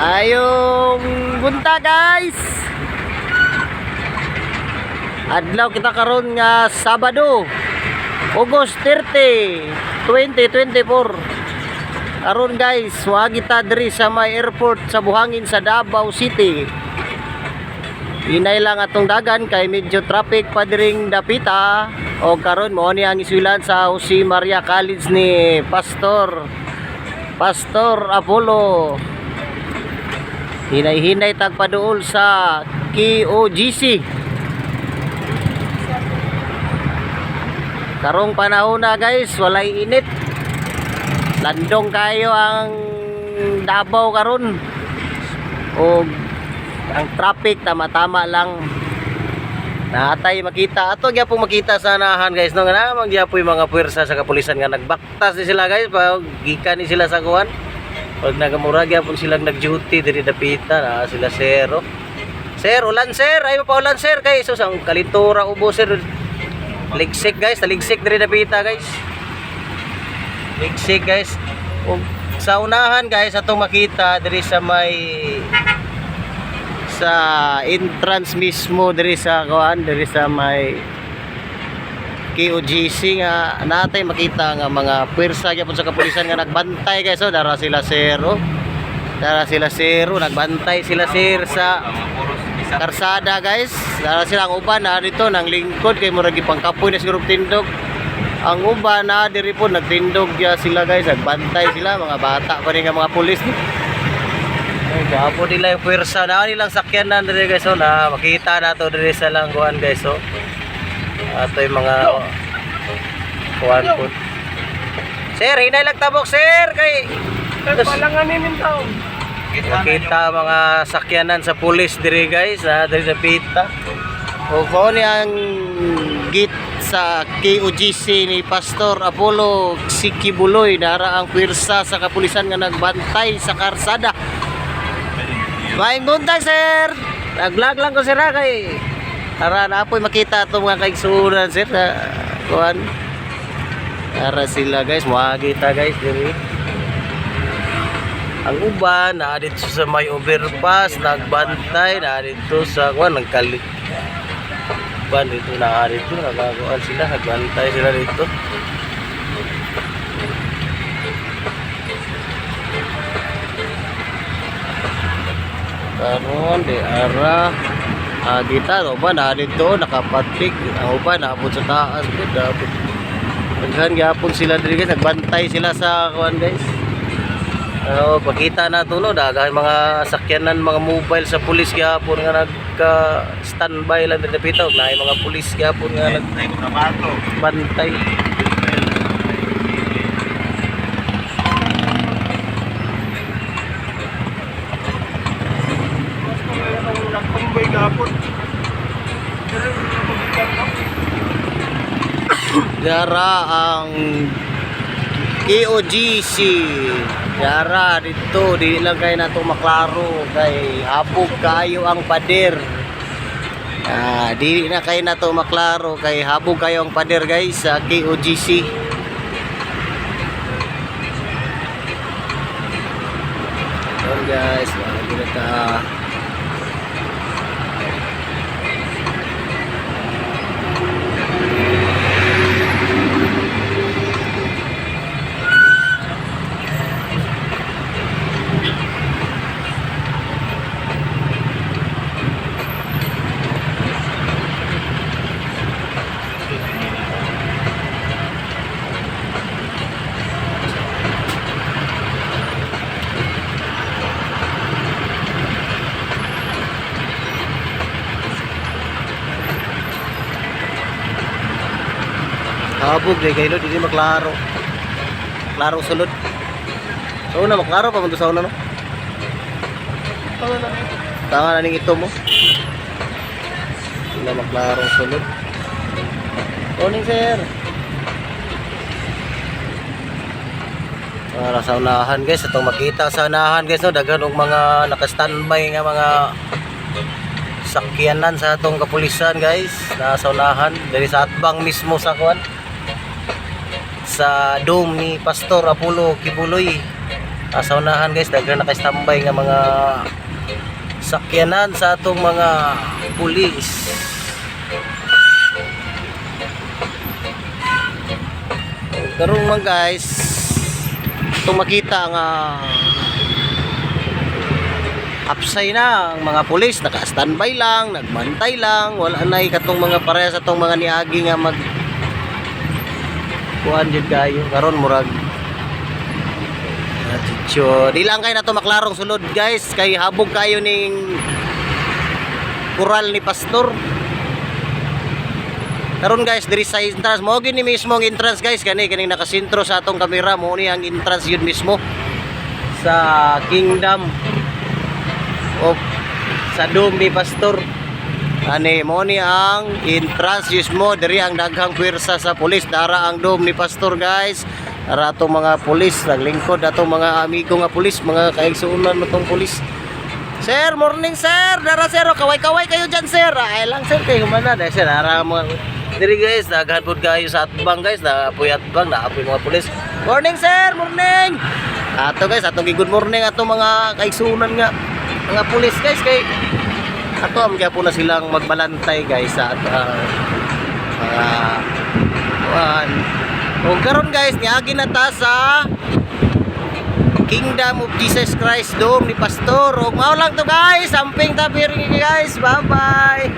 Ayong bunta guys. Adlaw kita karon nga Sabado, August 30, 2024. Karon guys, wa kita diri sa may airport sa Buhangin sa Davao City. Hinay lang atong dagan kay medyo traffic pa diring dapita. O karon mo ni ang iswilan sa Jose Maria College ni Pastor Apollo. Hinay-hinay tagpaduol sa KOGC. Karong panahon na guys, walay init. Landong kayo ang Davao karon. O ang traffic tama-tama lang. Natay makita ato gyapon makita sa anahan guys no nga namang gyapon mga puwersa sa kapulisan nga nagbaktas ni sila guys pag gikan ni sila sa kuan. Pag nagamura gyapon silang nag-duty diri dapita na sila sir. Sir, ulan sir, ay pa ulan sir kay sus ang kalitura ubo sir. Ligsik guys, taligsik diri dapita guys. Ligsik guys. O, sa unahan guys atong makita diri sa may sa entrance mismo diri sa kuan diri sa may KOGC nga natay makita nga mga puwersa gyapon sa kapulisan nga nagbantay guys. So dara sila zero. Dara sila zero, nagbantay sila sir sa karsada guys. Dara sila ang uban na dito nang lingkod kay murag gipangkapoy na siguro tindog. Ang uban na diri po nagtindog ya sila guys, nagbantay sila mga bata pa rin nga mga pulis ni. Ay, gapo nila yung puwersa na nilang sakyanan diri guys. So na makita na to diri sa langguan guys. So ato yung mga kuan po. Sir, hinay lang tabok sir kay palanganin tao. makita mga sakyanan sa pulis diri guys diri sa pita. O ko ni ang gate sa KOGC ni Pastor Apollo Sikibuloy. Dara ang puwersa sa kapulisan nga nagbantay sa karsada. Maing buntag sir. Nag-vlog lang ko sir kay para na apoy makita itong mga kaigsunan sir kuhan. Para sila guys, makakita guys diri. Ang uban na dito sa may overpass nagbantay na dito sa kuhan nagkalit. Uban dito na dito nagagawan sila, nagbantay sila dito. Karon di ara kita ba na dito nakapatik ang uban naabot sa taas ko dapat daghan gyapon sila diri guys, nagbantay sila sa kuan guys. Pakita na tulo daghan mga sakyanan mga mobile sa pulis gyapon nga nagka standby lang diri dapita na mga pulis gyapon nga nagbantay. Dara ang KOGC. Dara dito di lang kay nato maklaro kay habog kayo ang pader. Di na kay nato maklaro kay habog kayo ang pader guys sa KOGC. So guys, lagi na ta. Habog deh kayo di maklaro. Klaro sulod. So na maklaro pa man sa una no. Tangan na ning ito mo. Hindi maklaro sulod. Morning sir. Para sa unahan guys, itong makita sa unahan guys no, daghan og mga naka-standby nga mga sakyanan sa atong kapulisan guys, nasa unahan dari sa atbang mismo sa kuan sa dome ni Pastor Apollo Kibuloy. Sa unahan guys, daghan na kay standby nga mga sakyanan sa atong mga pulis. Karon man guys, itong makita nga upsay na ang mga pulis, naka-standby lang, nagbantay lang, wala na katong mga parehas atong mga niagi nga mag kuan jud kayo. Karon murag Chicho. Di lang kayo na to maklarong sulod guys, kay habog kayo ning kural ni pastor. Karon guys, diri sa entrance mo gini mismo ang entrance guys, kaning nakasentro sa atong kamera mo ni ang entrance yun mismo sa kingdom of sa dome ni pastor. Ani mo ni ang entrance mismo, diri ang daghang pwersa sa pulis, dara ang dome ni pastor guys. Para atong mga pulis, naglingkod atong mga amigo nga pulis, mga kaigsuunan mo tong pulis. Sir, morning sir. Dara sir, kaway-kaway kayo dyan sir. Ay lang sir, kayo humana. Dahil sir, dara mga diri guys, naghan pod kayo sa atbang guys, naapoy atbang, naapoy mga pulis. Morning sir, morning. Ato guys, atong good morning atong mga kaigsuunan nga mga pulis guys, kay ato am kaya po na silang magbalantay guys sa o karon guys, niagi na ta sa Kingdom of Jesus Christ Dome ni Pastor. O mao lang to guys, samping tabiri guys. Bye bye.